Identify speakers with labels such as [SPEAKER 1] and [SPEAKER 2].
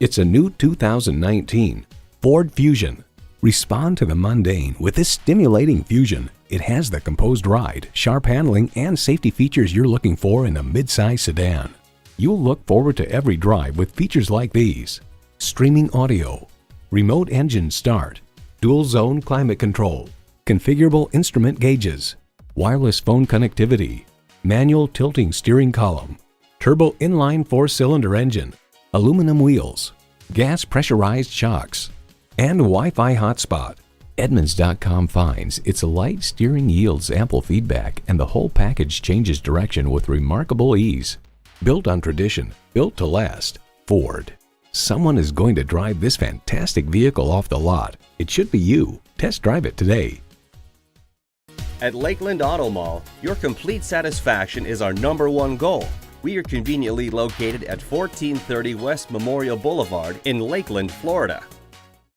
[SPEAKER 1] It's a new 2019 Ford Fusion. Respond to the mundane with this stimulating Fusion. It has the composed ride, sharp handling, and safety features you're looking for in a midsize sedan. You'll look forward to every drive with features like these: streaming audio, remote engine start, dual zone climate control, configurable instrument gauges, wireless phone connectivity, manual tilting steering column, turbo inline 4-cylinder engine, aluminum wheels, gas pressurized shocks, and Wi-Fi hotspot. Edmunds.com finds its light steering yields ample feedback, and the whole package changes direction with remarkable ease. Built on tradition, built to last. Ford. Someone is going to drive this fantastic vehicle off the lot. It should be you. Test drive it today.
[SPEAKER 2] At Lakeland Auto Mall, your complete satisfaction is our #1 goal. We are conveniently located at 1430 West Memorial Boulevard in Lakeland, Florida.